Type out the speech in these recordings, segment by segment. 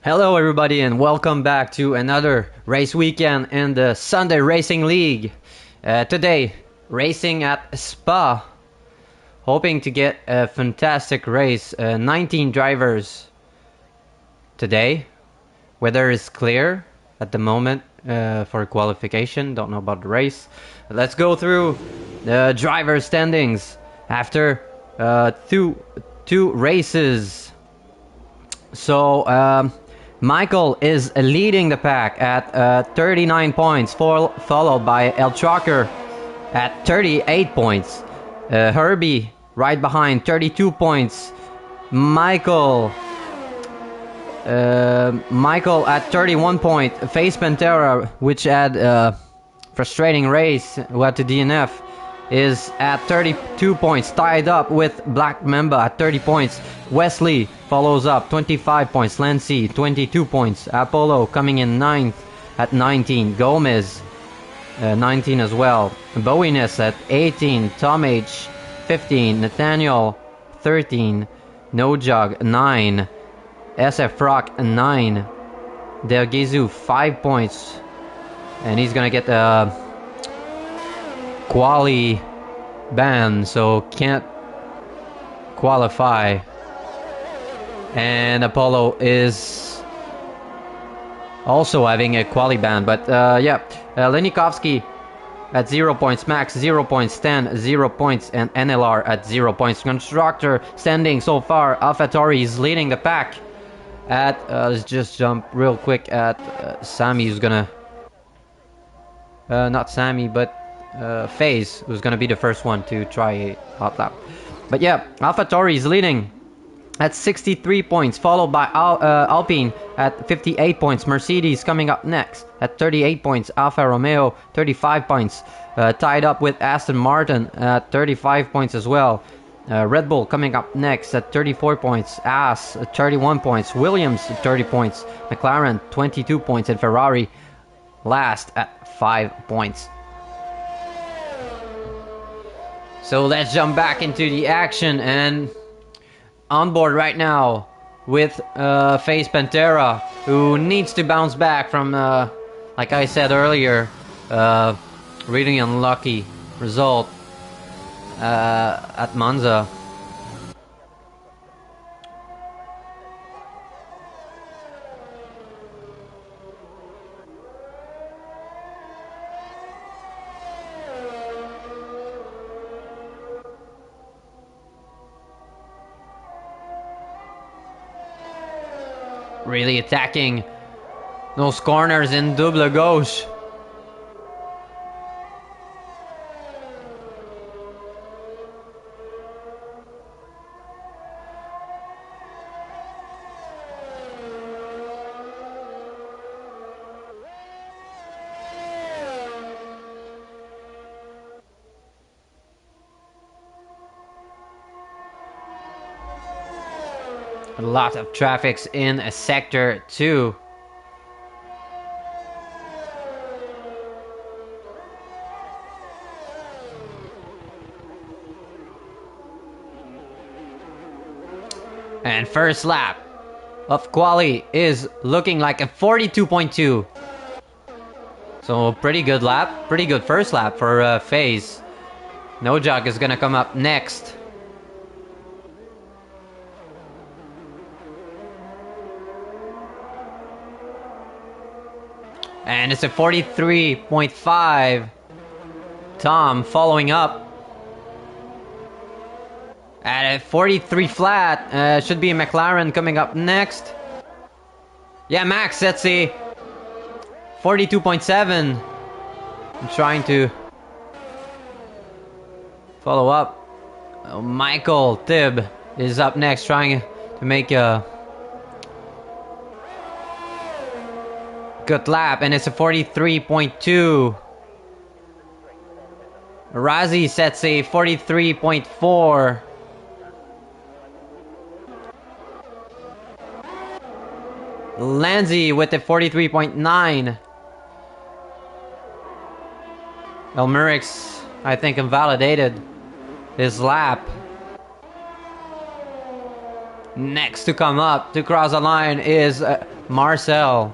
Hello everybody and welcome back to another race weekend in the Sunday Racing League. Today, racing at Spa. Hoping to get a fantastic race. 19 drivers today. Weather is clear at the moment for qualification. Don't know about the race. Let's go through the driver standings after two races. So, Michael is leading the pack at 39 points, followed by El Trucker at 38 points. Herbie right behind, 32 points. Michael at 31 points. Face Pantera, which had a frustrating race, who had to DNF, is at 32 points, tied up with Black Mamba at 30 points. Wesley follows up, 25 points. Lancy, 22 points. Apollo coming in 9th at 19. Gomez, 19 as well. Bowiness at 18. Tom H, 15. Nathaniel, 13. No Jug, 9. SF Rock, 9. Del Gizu, 5 points. And he's gonna get a quali ban, so can't qualify. And Apollo is also having a quali ban, but Lenikovsky at 0 points, Max 0 points, Stan 0 points, and NLR at 0 points. Constructor standing so far, AlphaTauri is leading the pack at, let's just jump real quick at Sammy, who's gonna, not Sammy, but FaZe, who's gonna be the first one to try a hot lap. But yeah, AlphaTauri is leading at 63 points, followed by Alpine at 58 points. Mercedes coming up next at 38 points. Alfa Romeo 35 points, tied up with Aston Martin at 35 points as well. Red Bull coming up next at 34 points. Haas at 31 points. Williams at 30 points. McLaren 22 points, and Ferrari last at 5 points. So let's jump back into the action, and on board right now with FaZe Pantera, who needs to bounce back from, like I said earlier, really unlucky result at Monza. Really attacking those corners in double gauche. A lot of traffics in sector 2. And first lap of quali is looking like a 42.2. So pretty good lap, pretty good first lap for FaZe. No Jug is gonna come up next. And it's a 43.5. Tom following up at a 43 flat. Should be McLaren coming up next. Yeah, Max, that's a 42.7. I'm trying to follow up. Michael Tibb is up next, trying to make a good lap, and it's a 43.2. Razi sets a 43.4. Lanzi with a 43.9. Elmerix, I think, invalidated his lap. Next to come up to cross the line is Marcel.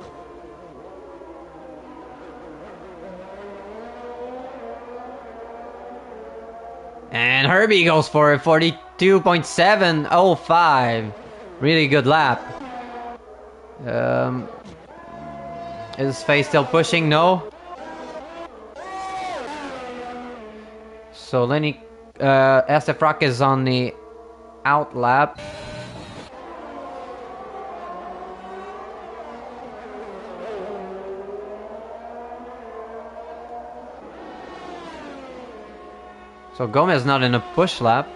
And Herbie goes for a 42.705. Really good lap. Is Faye still pushing? No. So Lenny SF Rock is on the out lap. So Gomez not in a push lap.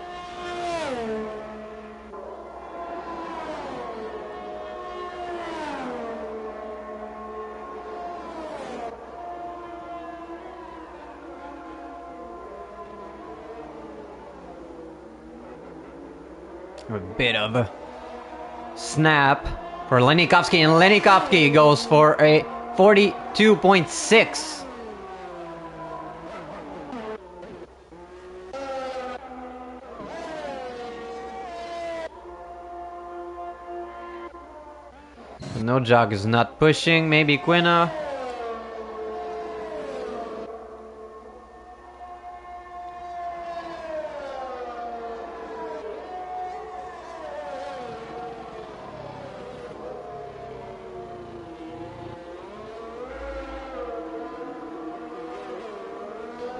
A bit of a snap for Lenikovsky, and Lenikovsky goes for a 42.6. No Jog is not pushing, maybe Quina.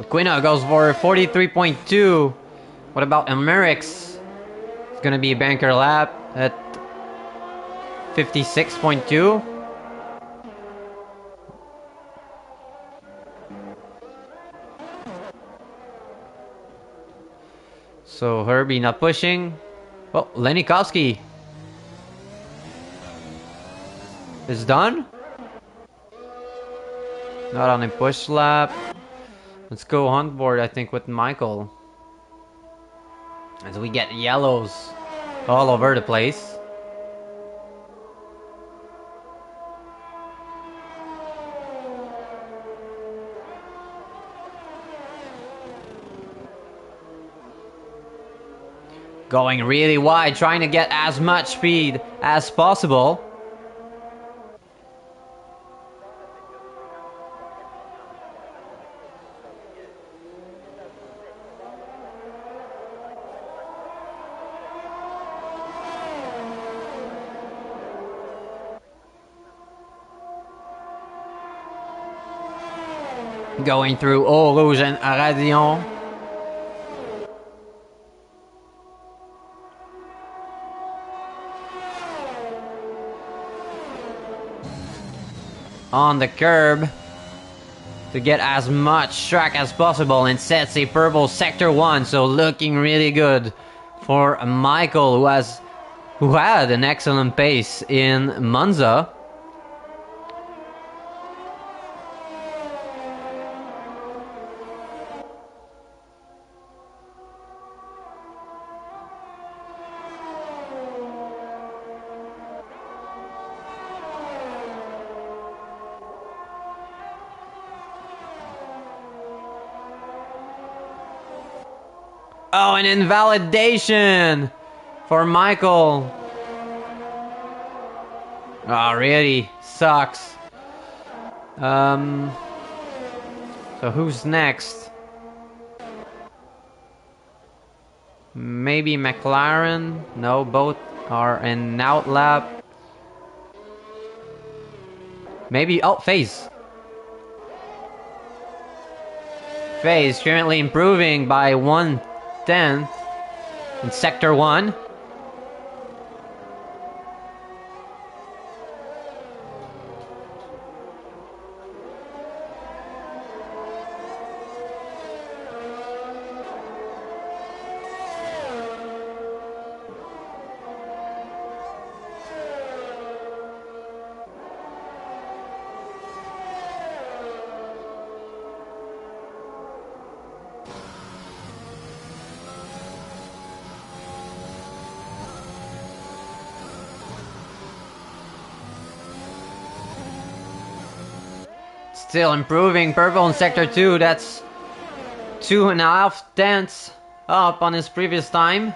Quina goes for 43.2. What about Amerix? It's gonna be a banker lap at 56.2. So Herbie not pushing. Well, Lenikovsky is done. Not on a push lap. Let's go hunt board, I think, with Michael. As we get yellows all over the place. Going really wide, trying to get as much speed as possible. Going through Eau Rouge and Aradion. On the curb to get as much track as possible, and sets a purple sector 1, so looking really good for Michael, who had an excellent pace in Monza. Oh, an invalidation for Michael. Oh, really sucks. So who's next? Maybe McLaren? No, both are in out lap. Maybe, oh, FaZe. FaZe currently improving by 1/10 in sector 1. Still improving. Purple in sector 2. That's 2.5 tenths up on his previous time.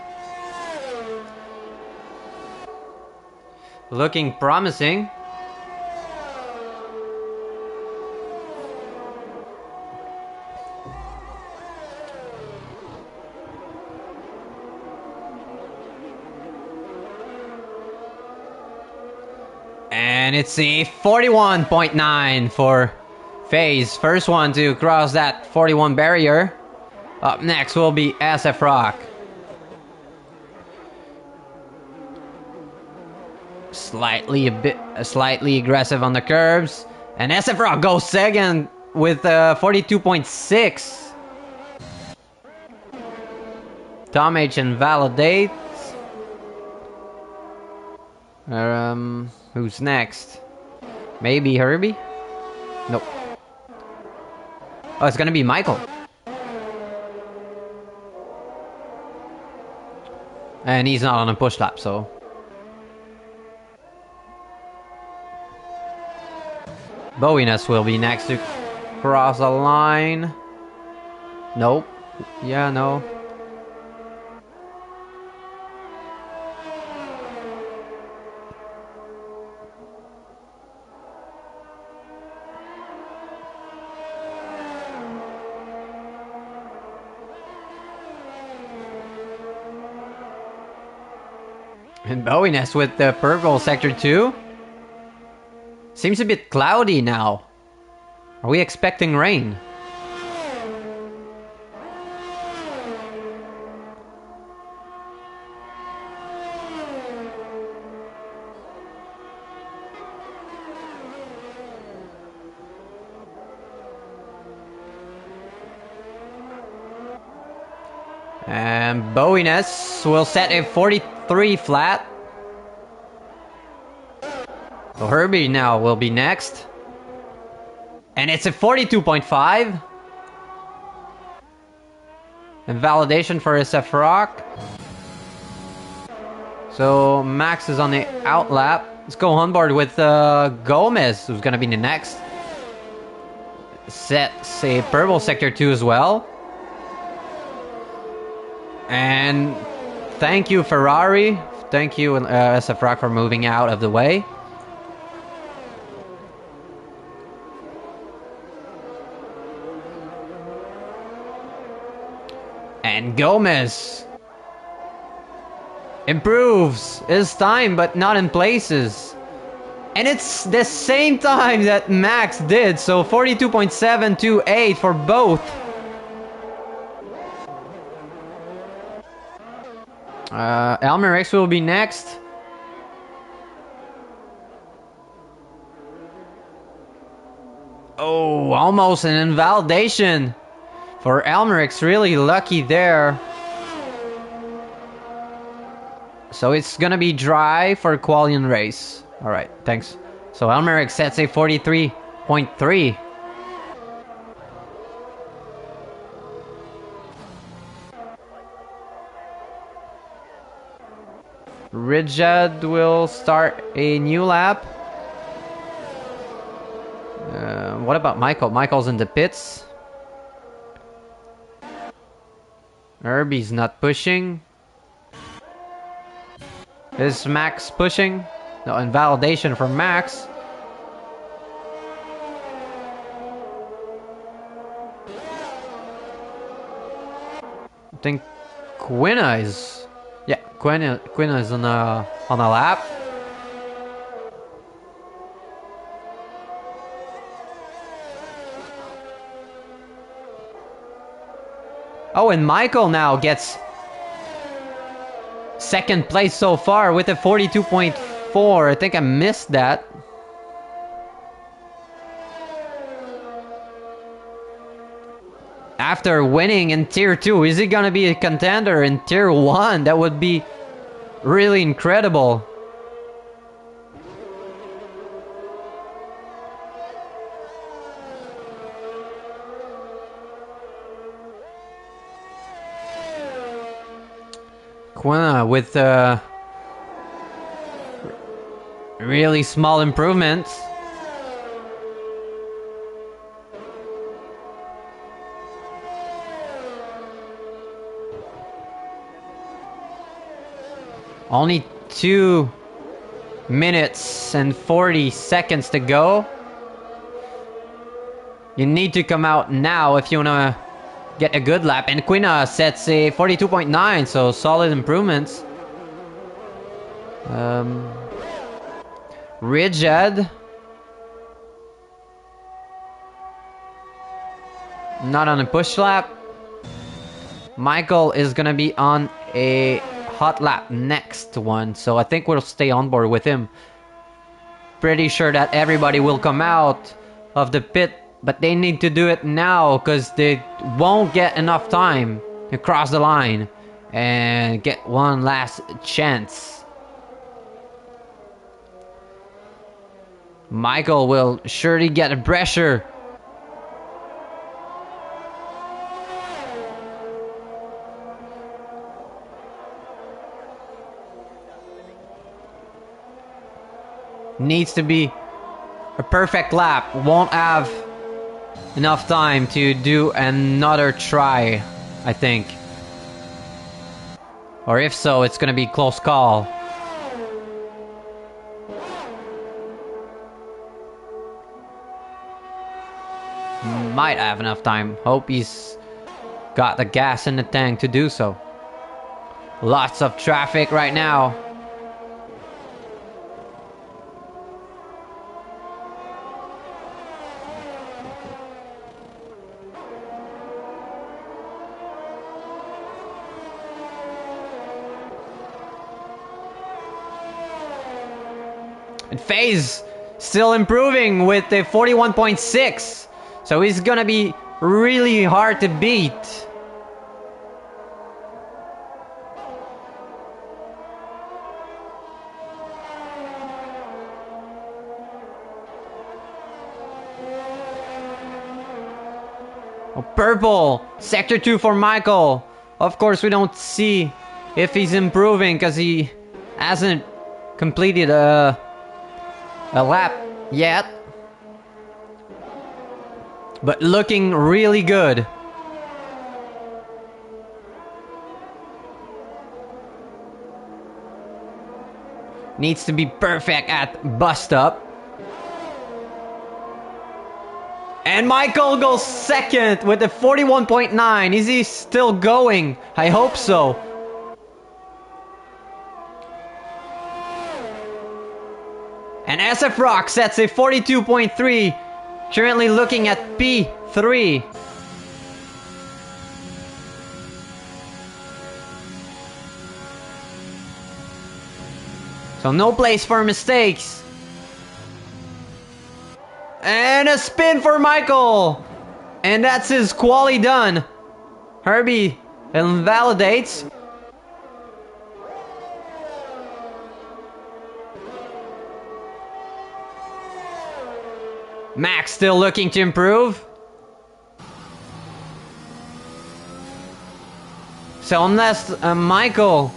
Looking promising. And it's a 41.9 for FaZe. First one to cross that 41 barrier. Up next will be SF Rock. Slightly aggressive on the curbs. And SF Rock goes second with 42.6. Tom H invalidates. Who's next? Maybe Herbie? Nope. Oh, it's gonna be Michael. And he's not on a push lap, so. Bowiness will be next to cross the line. Nope. Yeah, no. And Bowiness with the purple sector 2. Seems a bit cloudy now. Are we expecting rain? And Bowiness will set a 43 flat. So Herbie now will be next. And it's a 42.5. And validation for SF Rock. So Max is on the out lap. Let's go on board with Gomez, who's gonna be the next. Sets a purple sector 2 as well. And thank you, Ferrari. Thank you, SF Rock, for moving out of the way. And Gomez improves his time, but not in places. And it's the same time that Max did, so 42.728 for both. Elmer X will be next. Oh, almost an invalidation for Elmerix. Really lucky there. So it's gonna be dry for qualifying race. Alright, thanks. So Elmerix sets a 43.3. Rijad will start a new lap. What about Michael? Michael's in the pits. Herbie's not pushing. Is Max pushing? No, invalidation for Max. I think Quina is... Yeah, Quina is on a lap. Oh, and Michael now gets second place so far with a 42.4. I think I missed that. After winning in Tier 2, is he gonna be a contender in Tier 1? That would be really incredible. Quina with really small improvements. Only 2 minutes and 40 seconds to go. You need to come out now if you wanna get a good lap. And Quina sets a 42.9, so solid improvements. Rigid. Not on a push lap. Michael is gonna be on a hot lap next one, so I think we'll stay on board with him. Pretty sure that everybody will come out of the pit, but they need to do it now because they won't get enough time to cross the line and get one last chance. Michael will surely get a pressure. Needs to be a perfect lap. Won't have enough time to do another try, I think. Or if so, it's gonna be close call. Might have enough time. Hope he's got the gas in the tank to do so. Lots of traffic right now. And FaZe still improving with a 41.6. So he's gonna be really hard to beat. Oh, purple. Sector 2 for Michael. Of course, we don't see if he's improving because he hasn't completed a lap yet. But looking really good. Needs to be perfect at bust up. And Michael goes second with a 41.9. Is he still going? I hope so. And SF Rock sets a 42.3. Currently looking at P3. So no place for mistakes. And a spin for Michael. And that's his quali done. Herbie invalidates. Max still looking to improve. So unless Michael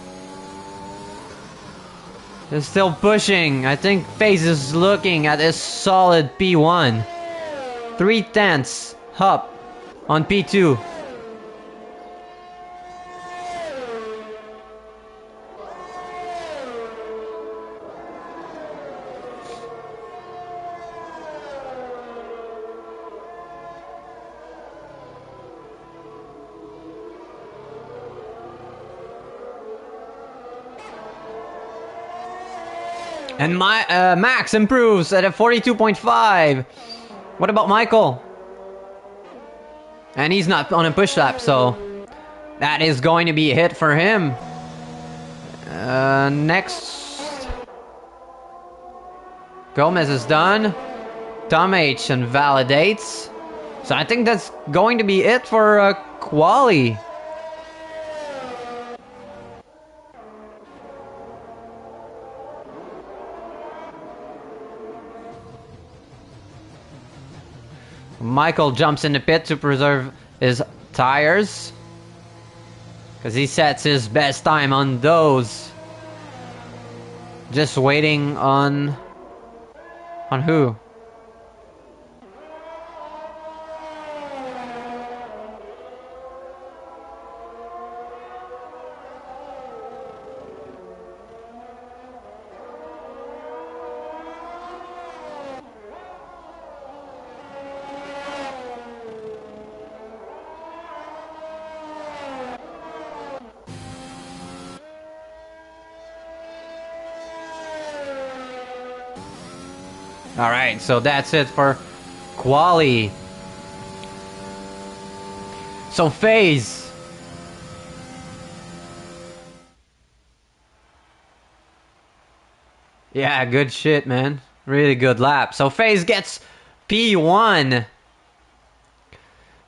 is still pushing, I think FaZe is looking at a solid P1. 3/10 up on P2. And Max improves at a 42.5. What about Michael? And he's not on a push lap, so that is going to be a hit for him. Next. Gomez is done. Tom H invalidates. So I think that's going to be it for quali. Michael jumps in the pit to preserve his tires. Because he sets his best time on those. Just waiting on... On who? Alright, so that's it for quali. So phase. Yeah, good shit, man. Really good lap. So phase gets P1.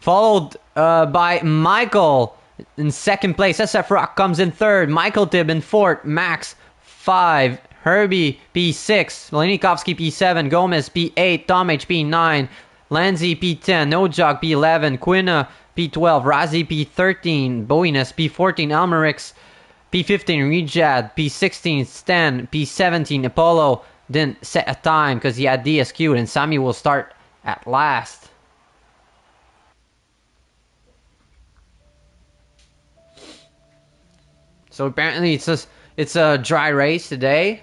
Followed by Michael in second place. SF Rock comes in third. Michael Tibb in fourth. Max 5. Herbie P6. Malinikovsky P7. Gomez P8. Tom H P9. Lanzi P10. Nojog P11. Quina P12. Razi P13. Boinus P14. Elmerix P15. Rejad P16. Stan P17. Apollo didn't set a time because he had DSQ'd, and Sammy will start at last. So apparently it's a dry race today.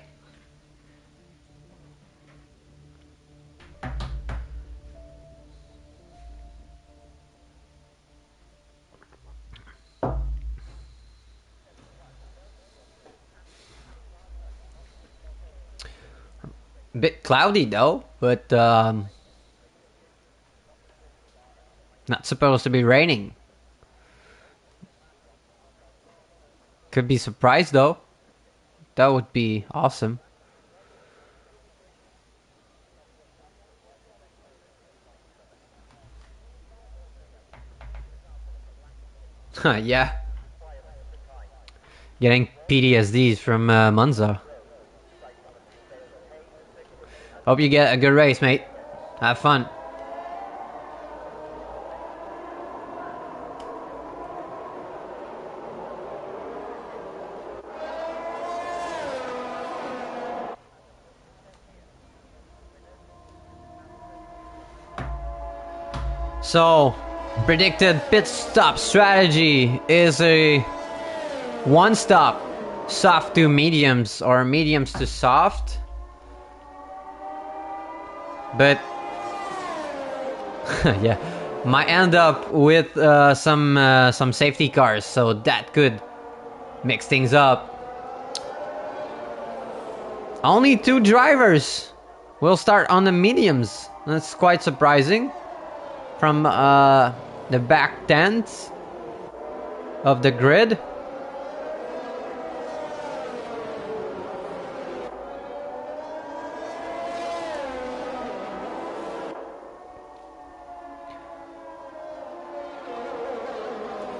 A bit cloudy though, but not supposed to be raining. Could be surprised though. That would be awesome. Yeah. Getting PTSDs from Monza. Hope you get a good race, mate. Have fun. So, predicted pit stop strategy is a one stop, soft to mediums or mediums to soft. But yeah, might end up with some safety cars, so that could mix things up. Only 2 drivers will start on the mediums. That's quite surprising. From the back tent of the grid.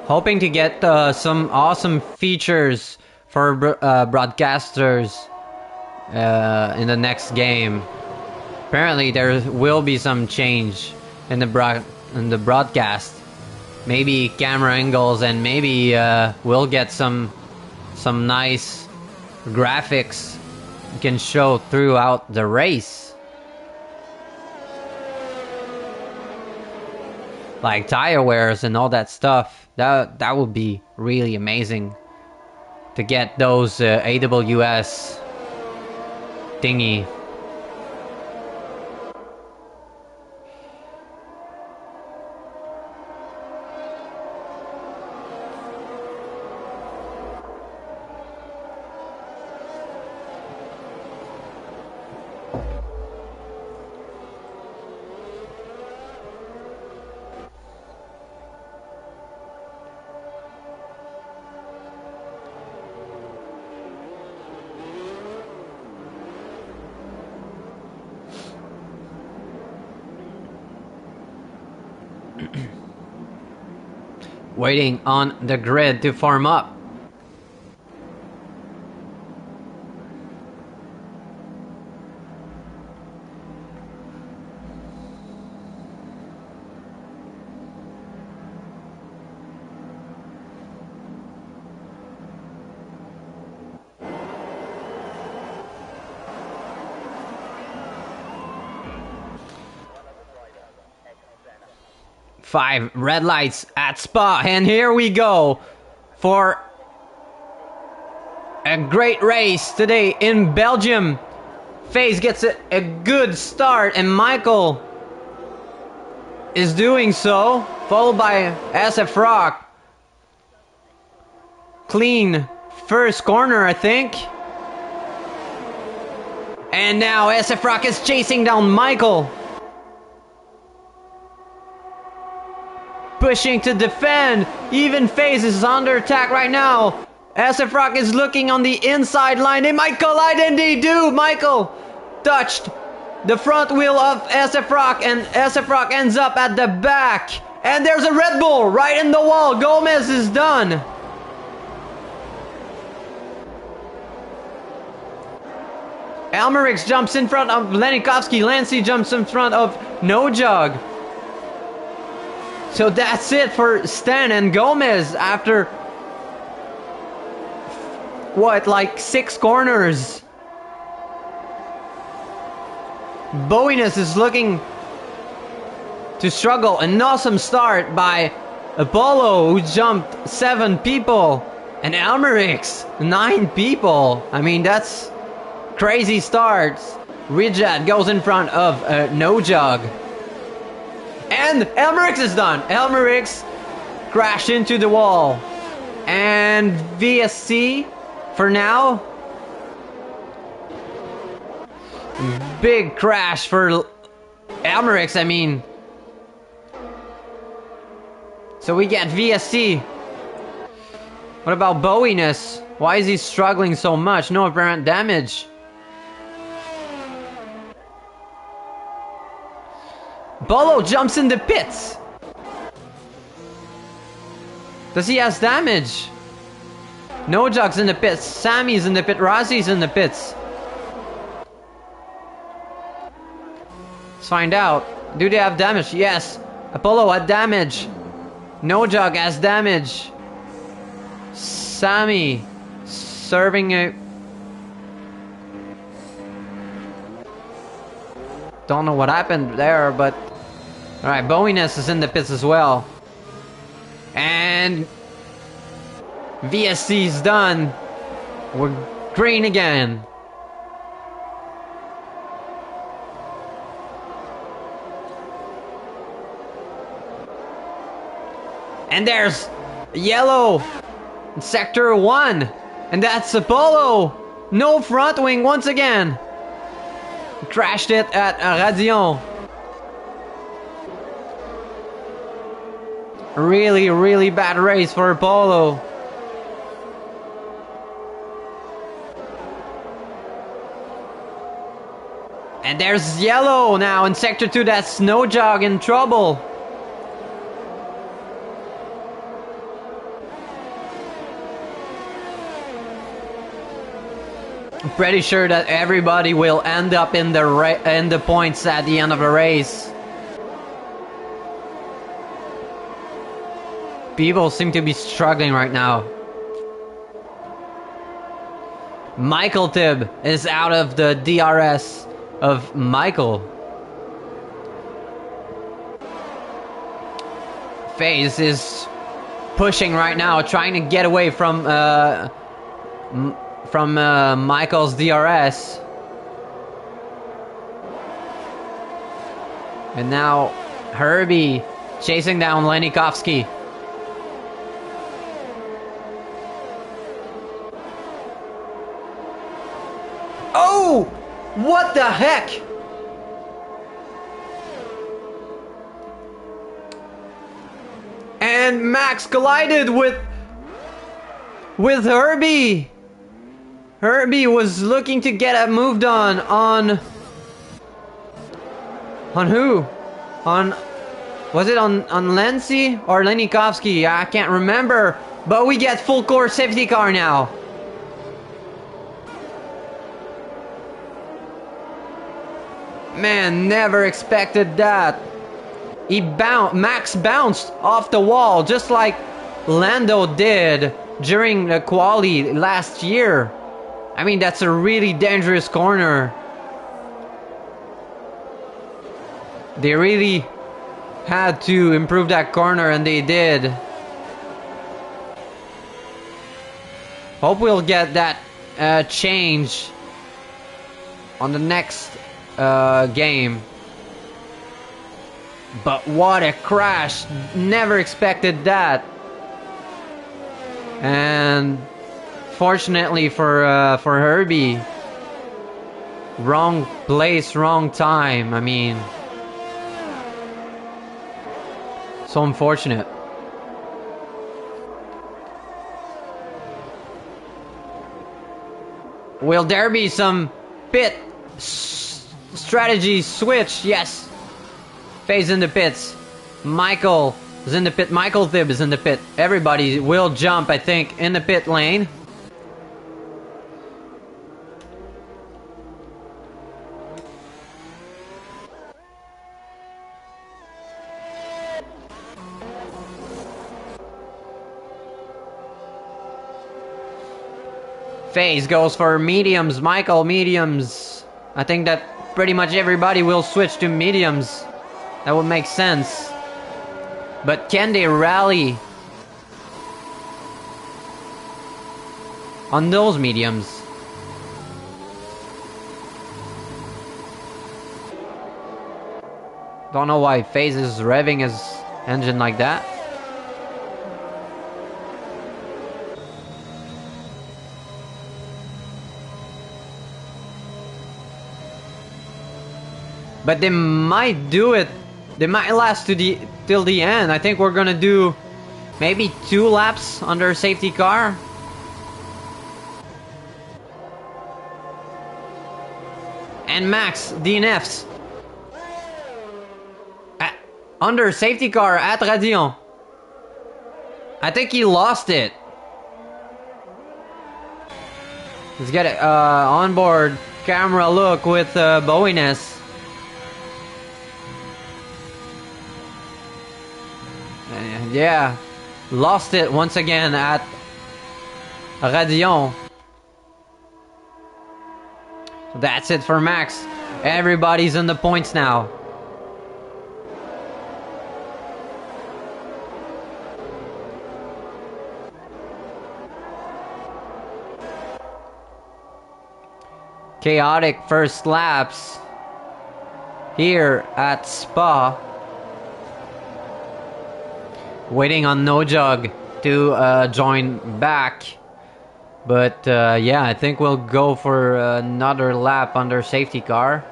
Hoping to get some awesome features for broadcasters in the next game. Apparently there will be some change in the broadcast. Maybe camera angles, and maybe we'll get some nice graphics you can show throughout the race. Like tire wears and all that stuff. That would be really amazing to get those AWS thingy. Waiting on the grid to form up. Five red lights at Spa, and here we go for a great race today in Belgium. FaZe gets a good start, and Michael is doing so, followed by SF Rock. Clean first corner, I think. And now SF Rock is chasing down Michael. Pushing to defend. Even FaZe is under attack right now. SF Rock is looking on the inside line. They might collide, and they do. Michael touched the front wheel of SF Rock, and SF Rock ends up at the back. And there's a Red Bull right in the wall. Gomez is done. Elmerix jumps in front of Lenikovsky. Lancy jumps in front of Nojug. So that's it for Stan and Gomez after what, like 6 corners. Bowiness is looking to struggle. An awesome start by Apollo, who jumped 7 people, and Elmerix 9 people. I mean, that's crazy starts. Rijad goes in front of Nojug. And Elmerix is done. Elmerix crashed into the wall. And VSC for now. Big crash for Elmerix, I mean. So we get VSC. What about Bowiness? Why is he struggling so much? No apparent damage. Bolo jumps in the pits. Does he has damage? Nojug's in the pits. Sammy's in the pit. Razi's in the pits. Let's find out. Do they have damage? Yes. Apollo had damage. Nojug has damage. Sammy serving a... Don't know what happened there, but... Alright, Bowiness is in the pits as well. And... VSC's done. We're green again. And there's yellow in Sector 1. And that's Apollo. No front wing once again. Crashed it at Radion. Really, really bad race for Apollo. And there's yellow now in Sector 2. That's Nojug in trouble. I'm pretty sure that everybody will end up in the points at the end of the race. People seem to be struggling right now. Michael Tibb is out of the DRS of Michael. FaZe is pushing right now, trying to get away from Michael's DRS. And now Herbie chasing down Lenikovsky. Oh! What the heck? And Max collided with Herbie. Herbie was looking to get a move done on who? Was it on Lancy or Lenikovsky? I can't remember. But we get full course safety car now. Man, never expected that. Max bounced off the wall just like Lando did during the quali last year. I mean, that's a really dangerous corner. They really had to improve that corner, and they did. Hope we'll get that change on the next game. But what a crash. Never expected that. And fortunately for Herbie, Wrong place, wrong time. I mean, so unfortunate. Will there be some pit strategy switch? Yes. FaZe in the pits. Michael is in the pit. Michael Thib is in the pit. Everybody will jump, I think, in the pit lane. FaZe goes for mediums. Michael, mediums. I think that pretty much everybody will switch to mediums. That would make sense. But can they rally on those mediums? Don't know why FaZe is revving his engine like that. But they might do it. They might last till the end. I think we're gonna do maybe 2 laps under safety car. And Max DNFs under safety car at Radion. I think he lost it. Let's get it onboard camera look with Bowiness. Yeah, lost it once again at Radion. That's it for Max. Everybody's in the points now. Chaotic first laps here at Spa. Waiting on No Jug to join back. But yeah, I think we'll go for another lap under safety car.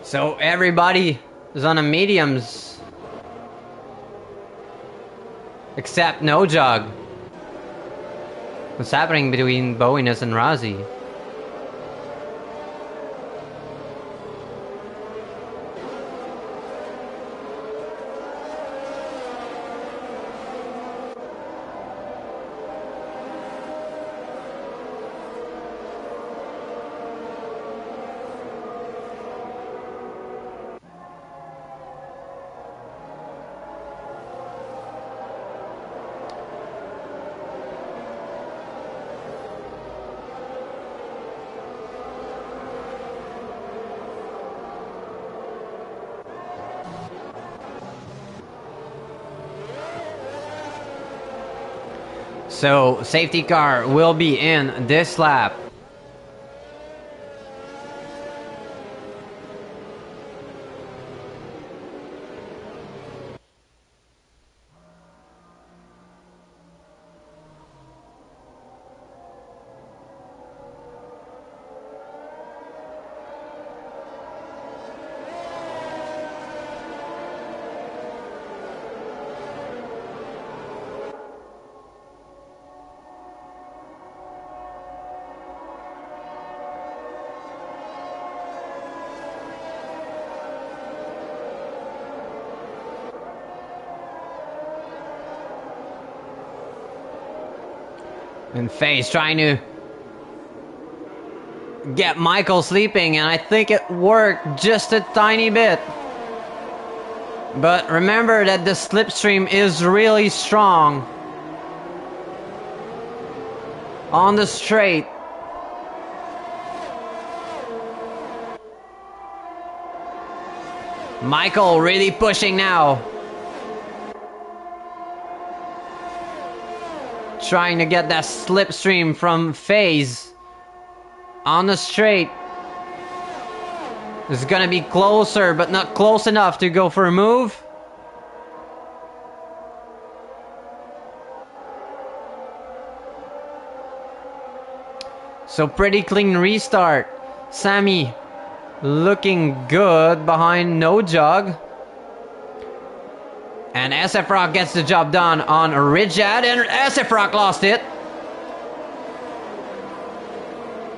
So everybody is on a mediums. Except No Jug. What's happening between Bowiness and Razi? So safety car will be in this lap. And Faye's trying to get Michael sleeping, and I think it worked just a tiny bit. But remember that the slipstream is really strong on the straight. Michael really pushing now. Trying to get that slipstream from FaZe on the straight. It's gonna be closer, but not close enough to go for a move. So pretty clean restart. Sammy looking good behind No Jug. And SF Rock gets the job done on Rijad, and SF Rock lost it.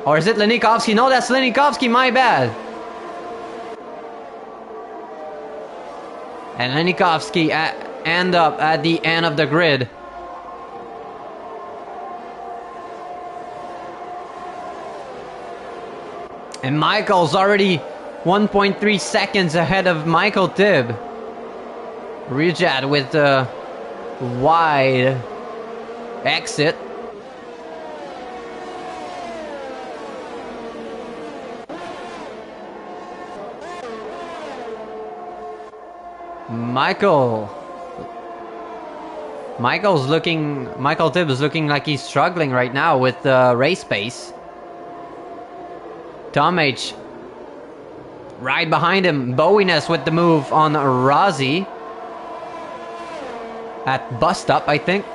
Or is it Lenikovsky? No, that's Lenikovsky, my bad. And Lenikovsky end up at the end of the grid. And Michael's already 1.3 seconds ahead of Michael Tibb. Rijad with a wide exit. Michael Tibb is looking like he's struggling right now with race pace. Tom H right behind him. Bowiness with the move on Razi. At bus stop, I think.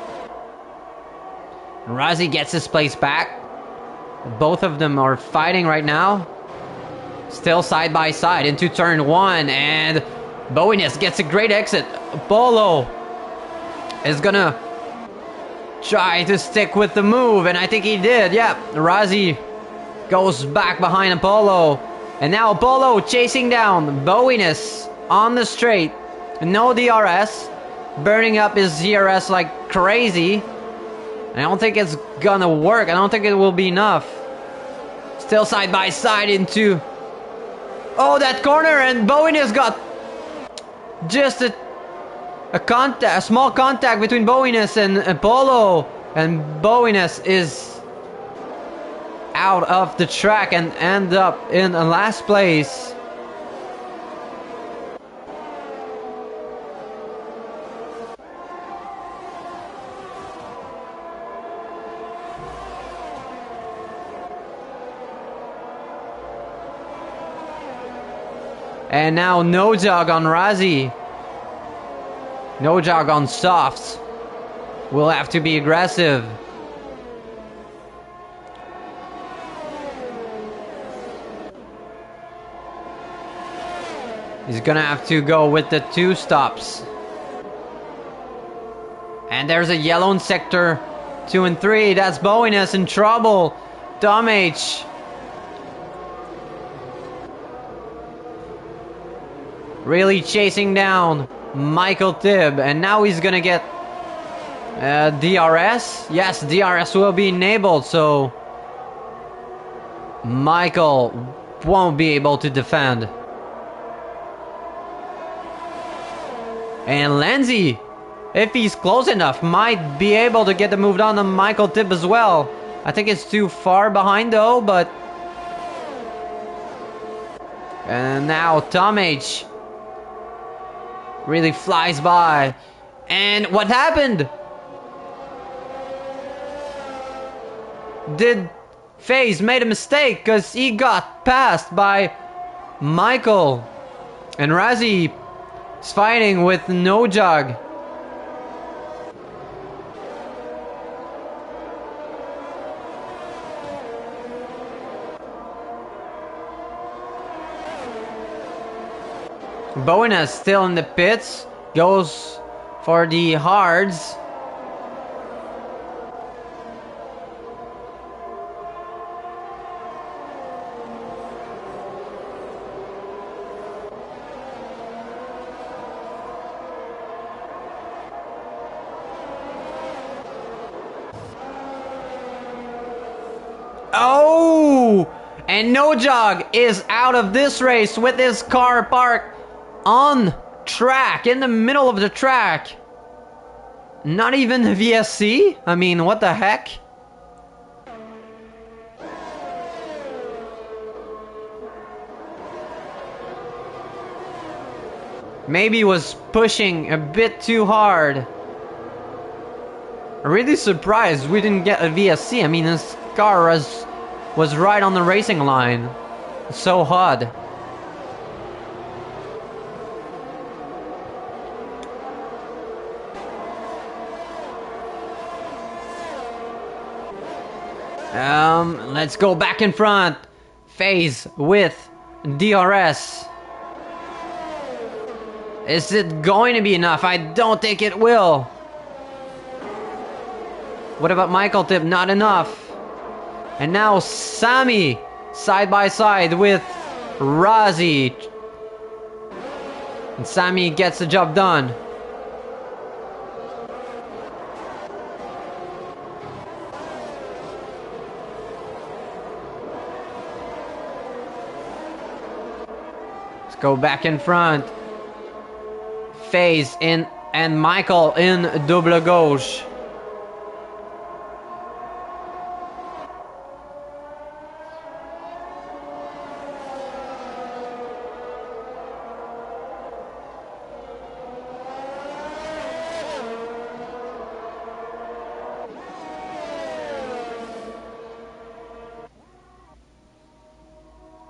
Razi gets his place back. Both of them are fighting right now. Still side by side into turn one, and Bowiness gets a great exit. Polo is gonna try to stick with the move, and I think he did. Yeah, Razi goes back behind Apollo, and now Apollo chasing down Bowiness on the straight. No DRS. Burning up his DRS like crazy. I don't think it's gonna work. I don't think it will be enough. Still side by side into... Oh, that corner, and Bowiness got just a small contact between Bowiness and Apollo. And Bowiness is out of the track and end up in last place. And now No Jog on Razi. No Jog on softs. Will have to be aggressive. He's gonna have to go with the 2 stops. And there's a yellow in sector 2 and 3. That's Bowiness in trouble. Tom H. Really chasing down Michael Tibb, and now he's gonna get DRS. Yes, DRS will be enabled, so Michael won't be able to defend. And Lenzi, if he's close enough, might be able to get the move on Michael Tibb as well. I think it's too far behind though, but... And now Tom H really flies by. And what happened? did FaZe made a mistake because he got passed by Michael. And Razzie is fighting with No Jug. Boina still in the pits, goes for the hards. Oh! And No Jug is out of this race with his car parked on track, in the middle of the track. Not even a VSC? I mean, what the heck? Maybe he was pushing a bit too hard. I'm really surprised we didn't get a VSC. I mean, his car was right on the racing line. So hot. Let's go back in front. FaZe with DRS. Is it going to be enough? I don't think it will. What about Michael Tip? Not enough. And now Sammy side by side with Razzie. And Sammy gets the job done. Let's go back in front. FaZe in and Michael in double gauche.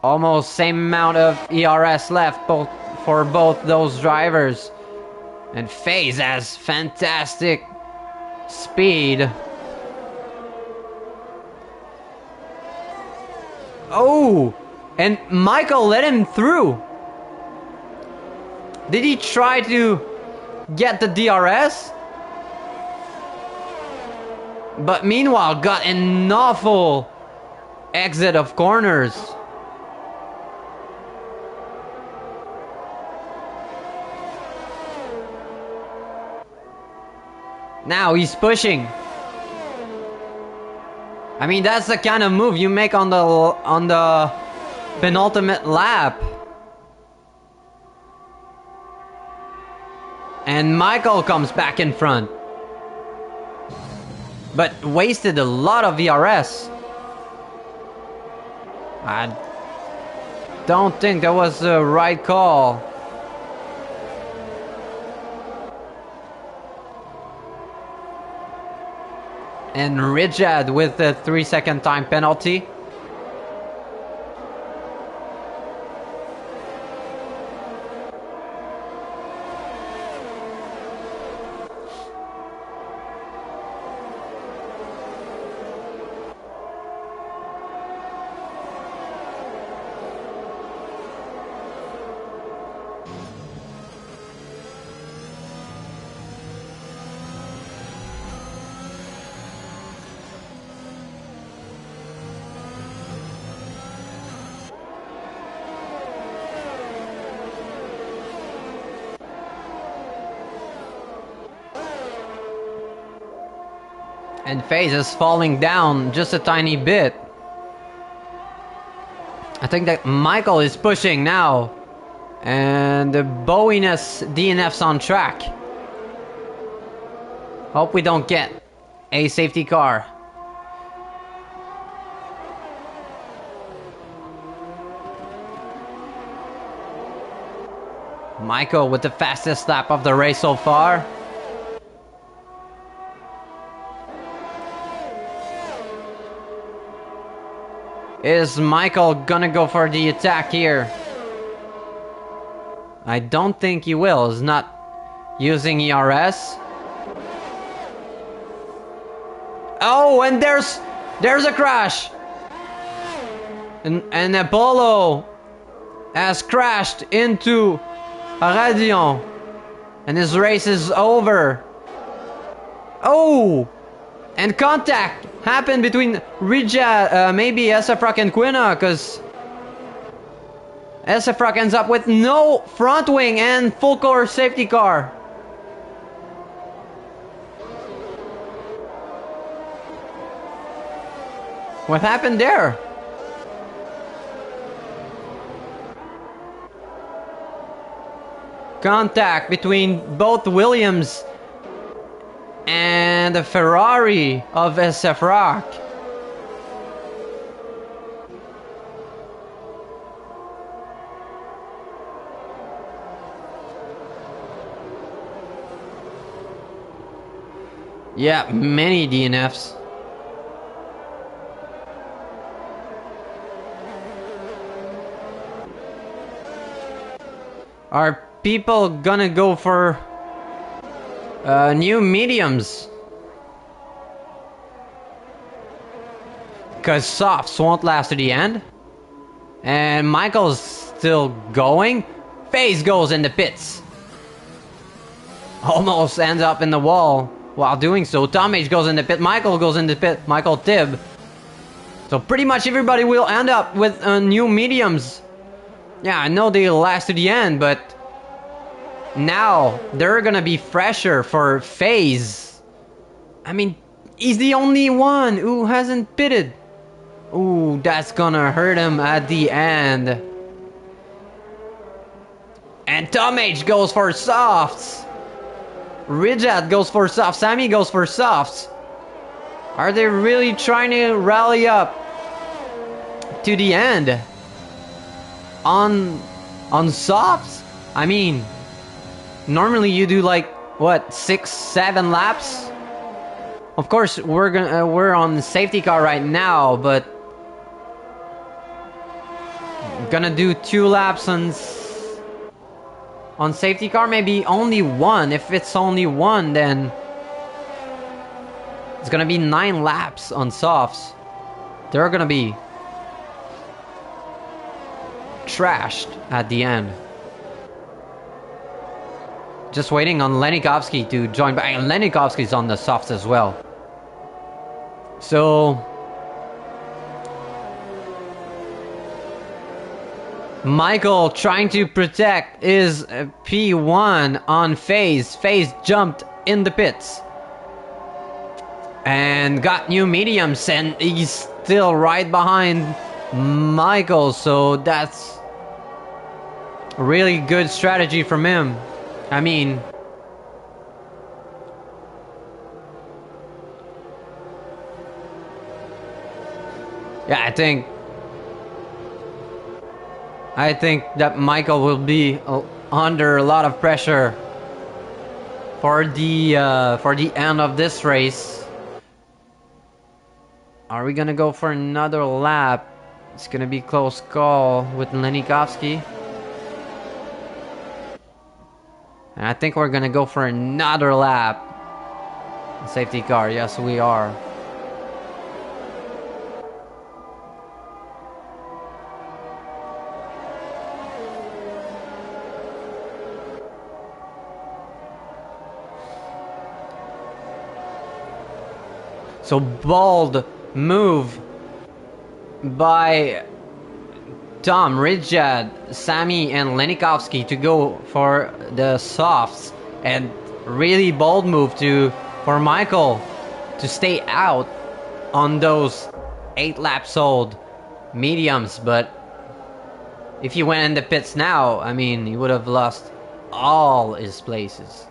Almost same amount of ERS left for both those drivers. And FaZe has fantastic speed. Oh! And Michael let him through. Did he try to get the DRS? But meanwhile got an awful exit of corners. Now he's pushing. I mean, that's the kind of move you make on the penultimate lap. And Michael comes back in front. But wasted a lot of VRS. I don't think that was the right call. And Richard with the 3-second time penalty. And FaZe is falling down just a tiny bit. I think that Michael is pushing now. And the Boeing-ness DNF's on track. Hope we don't get a safety car. Michael with the fastest lap of the race so far. Is Michael gonna go for the attack here? I don't think he will. He's not using ERS. Oh, and there's a crash. And Apollo has crashed into Radion. And his race is over. Oh! And contact happened between Rija, maybe SFROC and Quina, because SFROC ends up with no front wing and full core safety car. What happened there? Contact between both Williams and the Ferrari of SFROC. Yeah, many DNFs. Are people gonna go for new mediums? Because softs won't last to the end. And Michael's still going. FaZe goes in the pits. Almost ends up in the wall while doing so. Tom H goes in the pit. Michael goes in the pit. Michael Tibb. So pretty much everybody will end up with new mediums. Yeah, I know they last to the end, but now they're gonna be fresher for FaZe. I mean, he's the only one who hasn't pitted. Ooh, that's gonna hurt him at the end. And Tom H goes for softs. Rijat goes for softs. Sammy goes for softs. Are they really trying to rally up to the end on softs? I mean, normally you do like what, 6-7 laps. Of course, we're on the safety car right now, but gonna do 2 laps on safety car, maybe only 1. If it's only 1, then it's gonna be 9 laps on softs. They're gonna be trashed at the end. Just waiting on Lenikovsky to join back. And Lenikovsky's on the softs as well. So Michael trying to protect his P1 on FaZe. FaZe jumped in the pits and got new mediums, and he's still right behind Michael, so that's really good strategy from him. I mean, yeah, I think that Michael will be under a lot of pressure for the end of this race. Are we gonna go for another lap? It's gonna be close call with Lenikovsky. And I think we're gonna go for another lap. Safety car, yes we are. So bold move by Tom, Rijad, Sammy and Lenikovsky to go for the softs, and really bold move for Michael to stay out on those 8 laps old mediums. But if he went in the pits now, I mean, he would have lost all his places.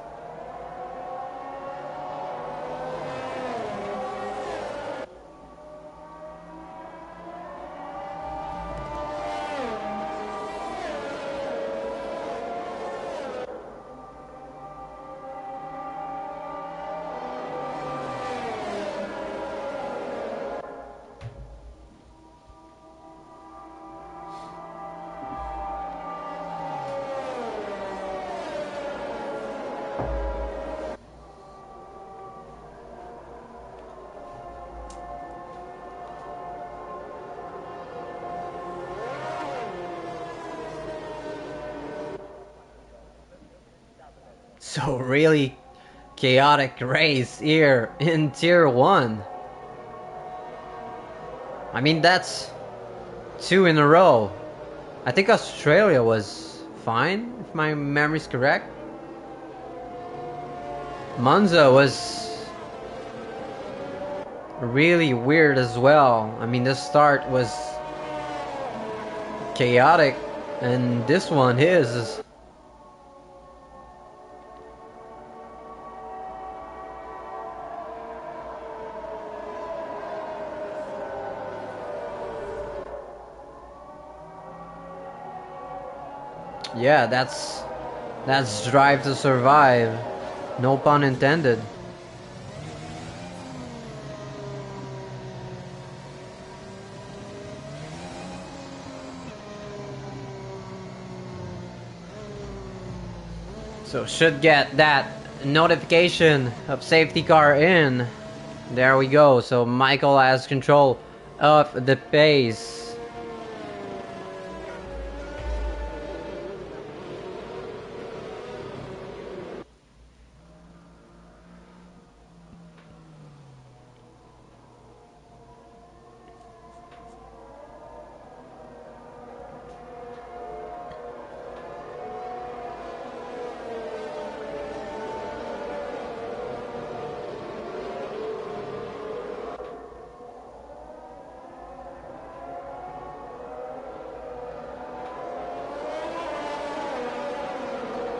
So really chaotic race here in Tier 1. I mean, that's 2 in a row. I think Australia was fine, if my memory's correct. Monza was really weird as well. I mean, the start was chaotic, and this one is. Yeah, that's Drive to Survive. No pun intended. So should get that notification of safety car in. There we go. So Michael has control of the pace.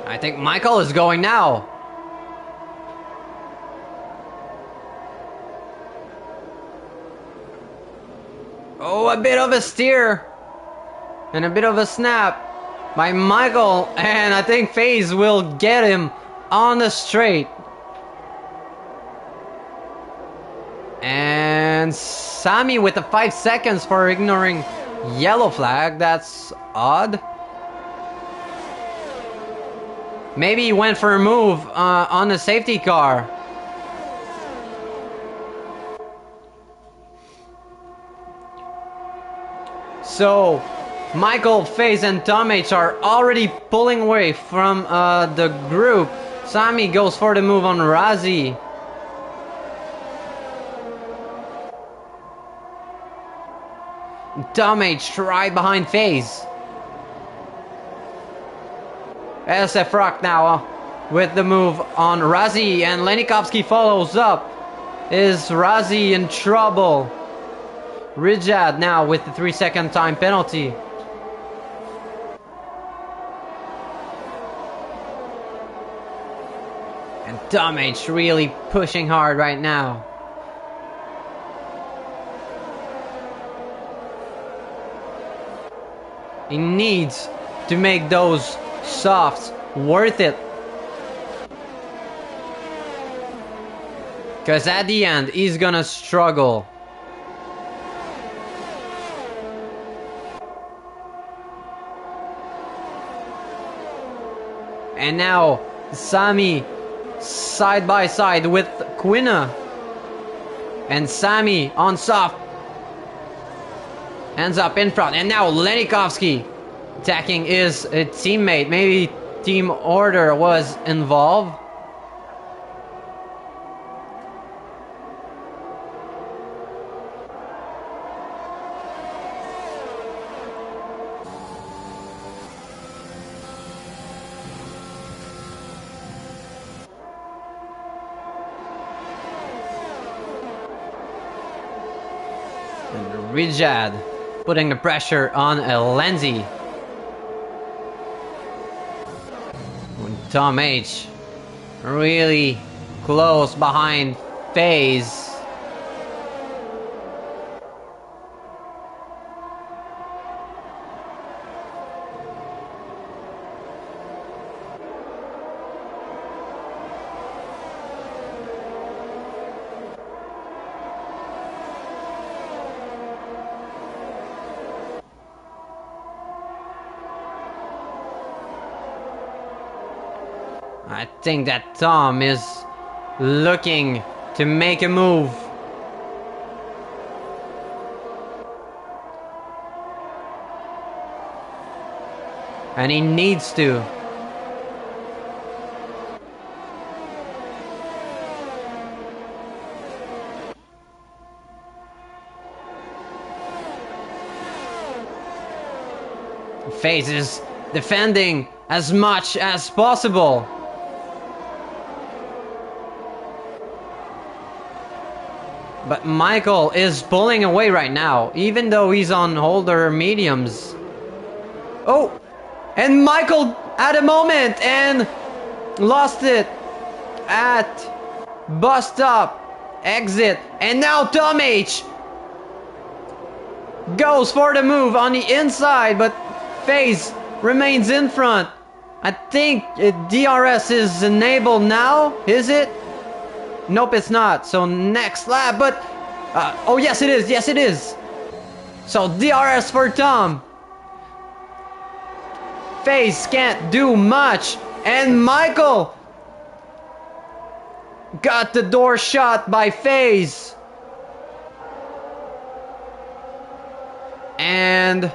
I think Michael is going now. Oh, a bit of a steer. And a bit of a snap by Michael. And I think FaZe will get him on the straight. And Sammy with the 5 seconds for ignoring yellow flag. That's odd. Maybe he went for a move on the safety car. So, Michael, FaZe, and Tom H are already pulling away from the group. Sammy goes for the move on Razi. Tom H right behind FaZe. SF Rock now with the move on Razi, and Lenikovsky follows up. Is Razi in trouble? Rijad now with the 3-second time penalty. And Tom H really pushing hard right now. He needs to make those softs worth it. Because at the end, he's gonna struggle. And now, Sammy side by side with Quina. And Sammy on soft. Ends up in front. And now Lenikovsky attacking his teammate. Maybe team order was involved. And Rijad putting the pressure on Lenzi. Tom H really close behind FaZe. I think that Tom is looking to make a move. And he needs to. FaZe is defending as much as possible. But Michael is pulling away right now, even though he's on holder mediums. Oh! And Michael at a moment and lost it at bus stop exit. And now Tom H goes for the move on the inside, but FaZe remains in front. I think DRS is enabled now, is it? Nope, it's not. So next lap, but oh yes it is, yes it is. So DRS for Tom. FaZe can't do much, and Michael got the door shut by FaZe. And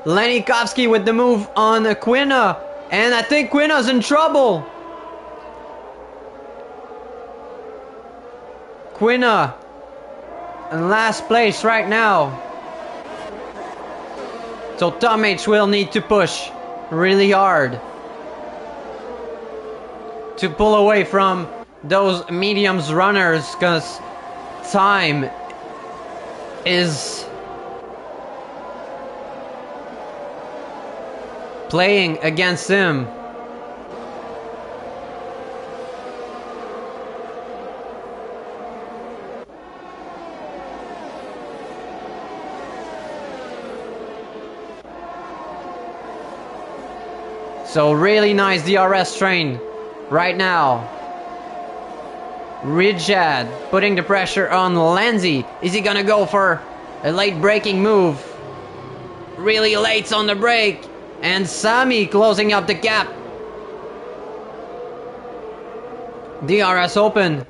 Lenikovsky with the move on Quina, and I think Quina's in trouble. Quina in last place right now. So Tom H will need to push really hard to pull away from those mediums runners, because time is playing against him. So really nice DRS train right now. Rijad putting the pressure on Lenzi. Is he gonna go for a late braking move? Really late on the brake. And Sami closing up the gap. DRS open.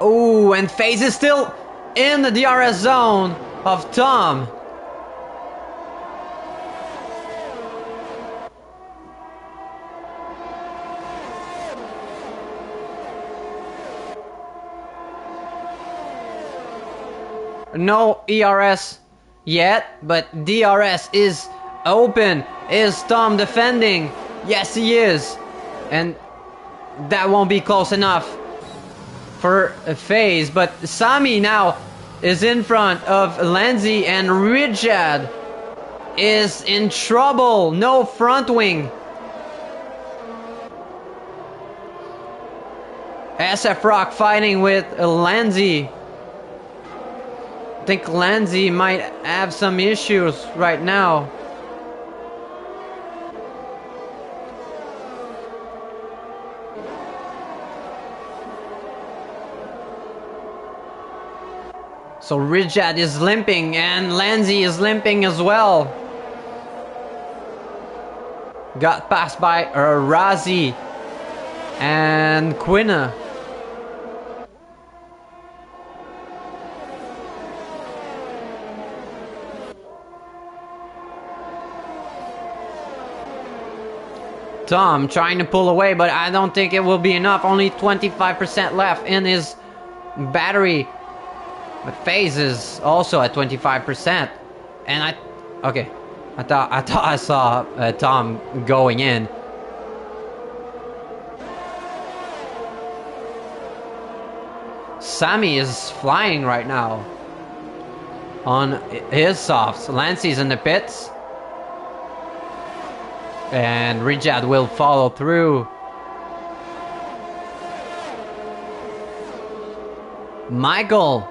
Oh, and FaZe is still in the DRS zone of Tom. No ERS yet, but DRS is open. Is Tom defending? Yes, he is. And that won't be close enough for FaZe. But Sami now is in front of Lenzi, and Rijad is in trouble. No front wing. SF Rock fighting with Lenzi. I think Lenzi might have some issues right now. So Rijad is limping and Lenzi is limping as well. Got passed by Razi and Quina. Tom trying to pull away, but I don't think it will be enough. Only 25% left in his battery. But FaZe is also at 25%. And I thought I saw Tom going in. Sami is flying right now on his softs. Lancey's in the pits. And Rijad will follow through. Michael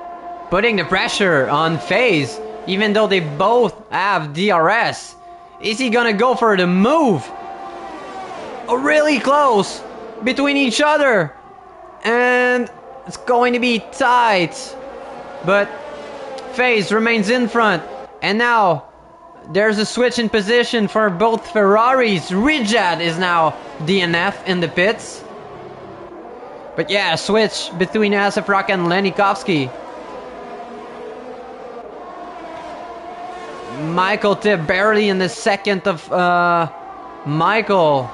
putting the pressure on FaZe, even though they both have DRS. Is he gonna go for the move? Oh, really close between each other. And it's going to be tight. But FaZe remains in front. And now there's a switch in position for both Ferraris. Rijad is now DNF in the pits. But yeah, a switch between SF Rock and Lenikovsky. Michael Tip barely in the second of Michael.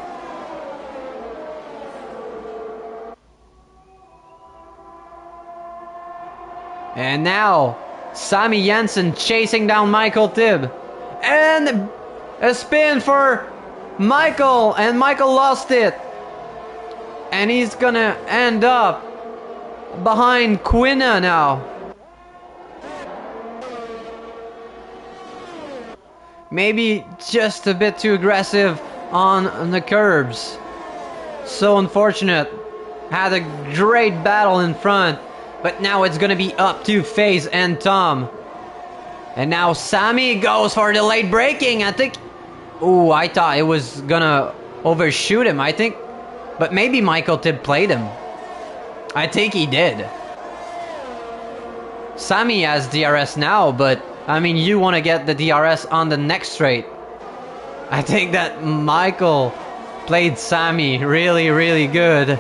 And now Sami Jensen chasing down Michael Tibb. And a spin for Michael, and Michael lost it. And he's gonna end up behind Quinna now. Maybe just a bit too aggressive on the curbs. So unfortunate. Had a great battle in front, but now it's gonna be up to FaZe and Tom. And now Sammy goes for the late braking. I think. Ooh, I thought it was gonna overshoot him, I think. But maybe Michael did play him. I think he did. Sammy has DRS now, but I mean, you want to get the DRS on the next straight. I think that Michael played Sammy really, really good.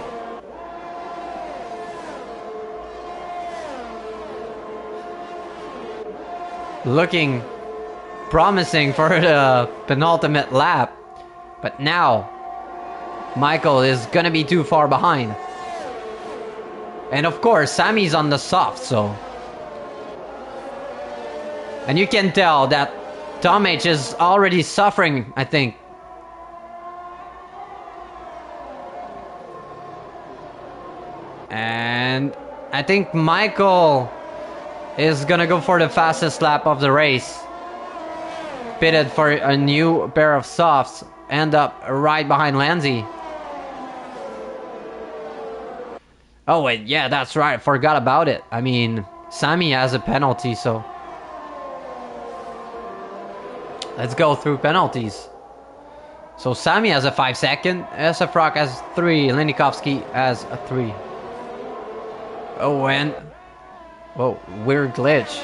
Looking promising for the penultimate lap. But now, Michael is gonna be too far behind. And of course, Sammy's on the soft, so. And you can tell that Tom H is already suffering, I think. And I think Michael is gonna go for the fastest lap of the race. Pitted for a new pair of softs. End up right behind Lanzi. Oh wait, yeah, that's right. I forgot about it. I mean, Sammy has a penalty, so. Let's go through penalties. So Sammy has a 5-second. SF Rock has 3. Linikovsky has a 3. Oh, and... Whoa, weird glitch.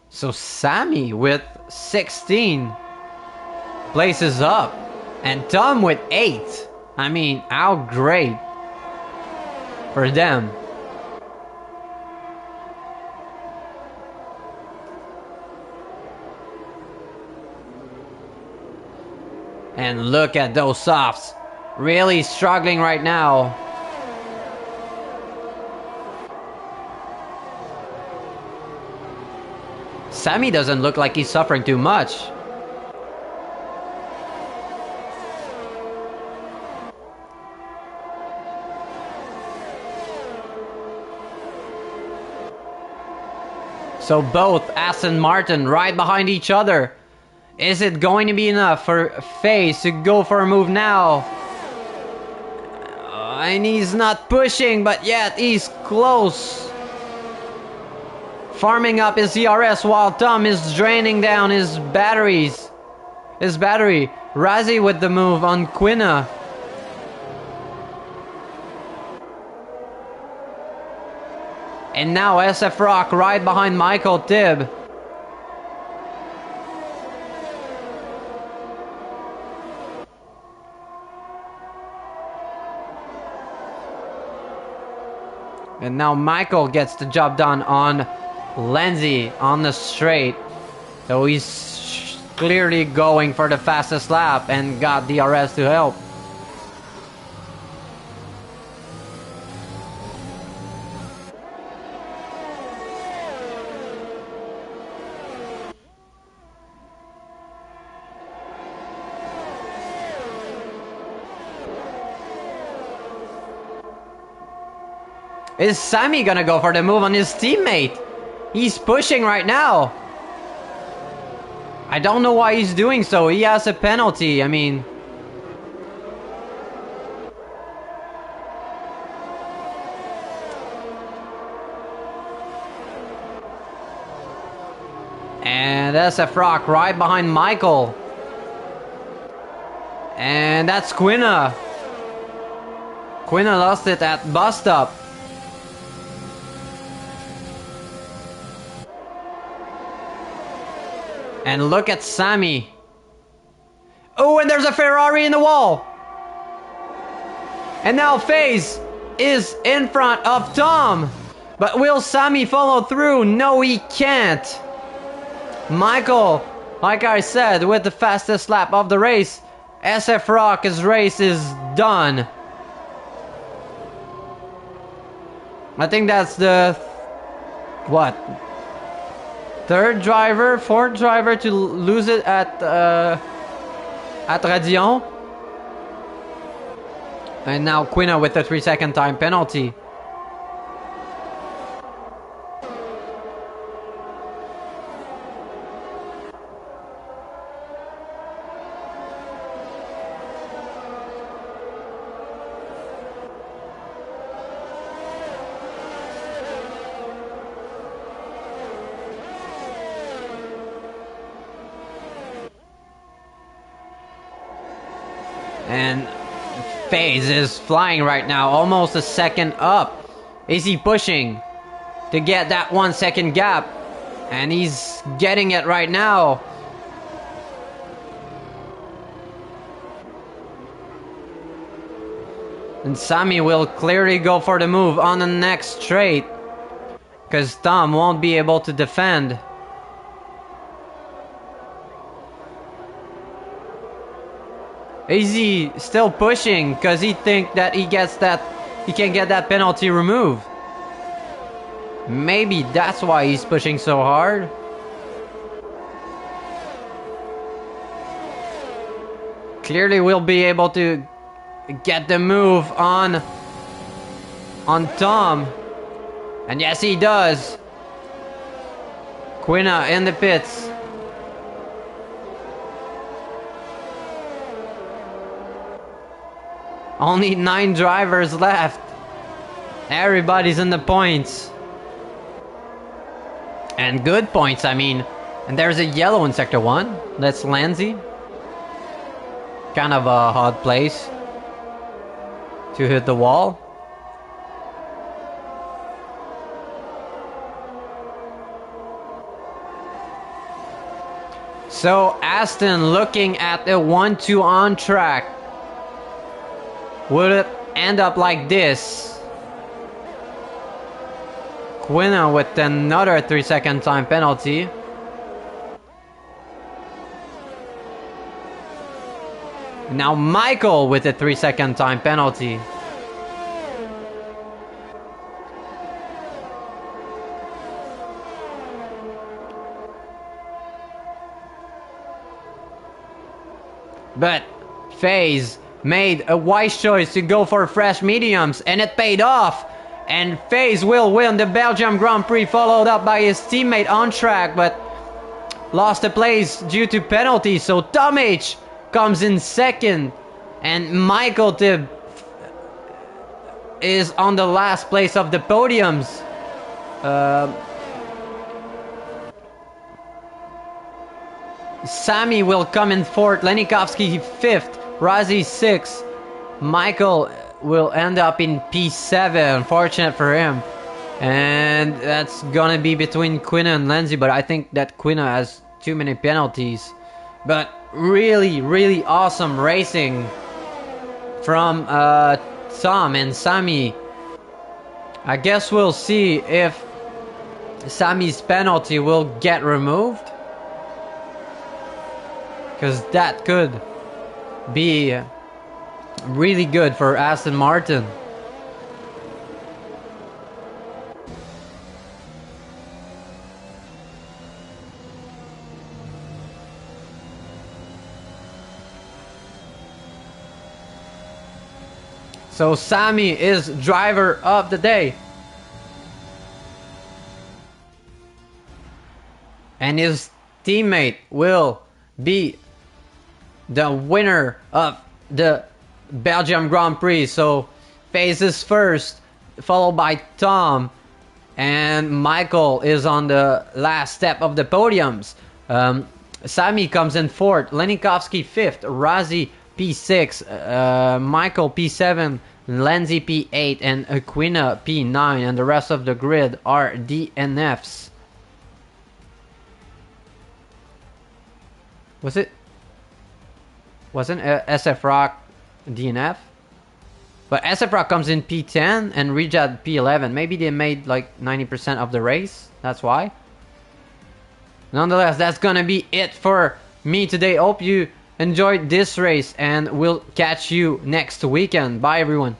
So Sammy with 16 places up. And Tom with 8. I mean, how great for them. And look at those softs. Really struggling right now. Sammy doesn't look like he's suffering too much. So both Aston Martin right behind each other. Is it going to be enough for FaZe to go for a move now? And he's not pushing, but yet he's close. Farming up his DRS while Tom is draining down his batteries. His battery. Razzie with the move on Quinna. And now SF Rock right behind Michael Tibb. And now Michael gets the job done on Lenzi on the straight. So he's clearly going for the fastest lap and got DRS to help. Is Sammy gonna go for the move on his teammate? He's pushing right now. I don't know why he's doing so. He has a penalty. I mean... And SF Rock right behind Michael. And that's Quinna. Quinna lost it at bus stop. And look at Sammy. Oh, and there's a Ferrari in the wall. And now FaZe is in front of Tom. But will Sammy follow through? No, he can't. Michael, like I said, with the fastest lap of the race. SF Rock's race is done. I think that's the... What? Third driver, fourth driver to lose it at Radion. And now Quina with a 3-second time penalty. And FaZe is flying right now, almost a second up. Is he pushing to get that 1 second gap? And he's getting it right now. And Sammy will clearly go for the move on the next straight, because Tom won't be able to defend. Is he still pushing because he think that he can get that penalty removed? Maybe that's why he's pushing so hard. Clearly we'll be able to get the move on Tom. And yes, he does. Quina in the pits. Only 9 drivers left. Everybody's in the points. And good points, I mean. And there's a yellow in Sector 1. That's Lanzi. Kind of a hard place to hit the wall. So Aston looking at the 1-2 on track. Would it end up like this? Quina with another 3-second time penalty. Now Michael with a 3-second time penalty. But FaZe made a wise choice to go for fresh mediums, and it paid off. And FaZe will win the Belgium Grand Prix, followed up by his teammate on track, but lost the place due to penalties. So Tom H comes in second, and Michael Tibb is on the last place of the podiums. Sammy will come in fourth, Lenikovsky fifth, Razi 6. Michael will end up in P7, unfortunate for him. And that's gonna be between Quina and Lenzi, but I think that Quina has too many penalties. But really, really awesome racing from Tom and Sammy. I guess we'll see if Sammy's penalty will get removed, because that could be really good for Aston Martin. So Sammy is driver of the day. And his teammate will be the winner of the Belgium Grand Prix. So FaZe is first, followed by Tom, and Michael is on the last step of the podiums. Sammy comes in fourth, Lenikovsky fifth, Razi P6, Michael P7, Lenzi P8, and Quina P9, and the rest of the grid are DNFs. Wasn't SF Rock DNF? But SF Rock comes in P10 and Rejad P11. Maybe they made like 90% of the race. That's why. Nonetheless, that's gonna be it for me today. Hope you enjoyed this race, and we'll catch you next weekend. Bye everyone.